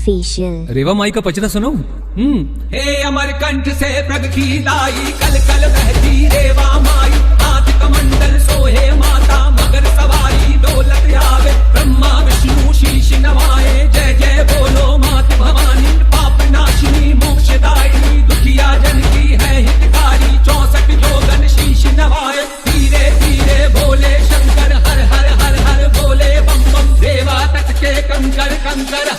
Official. रेवा माई का पचरा सुनो। हे अमर कंठ से प्रगति लाई, कल कल बहती रेवा माई, हाथ कमंडल सोहे माता, मगर सवारी दौलत आवे, ब्रह्मा विष्णु शीश नवाए, जय जय बोलो मात भवानी, पाप नाशिनी मोक्षदायिनी, दुखिया जन की है हितकारी, 64 जोगन शीश नवाए, धीरे धीरे बोले शंकर, हर हर हर हर बोले बम बम, रेवा तट के कंकर कंकर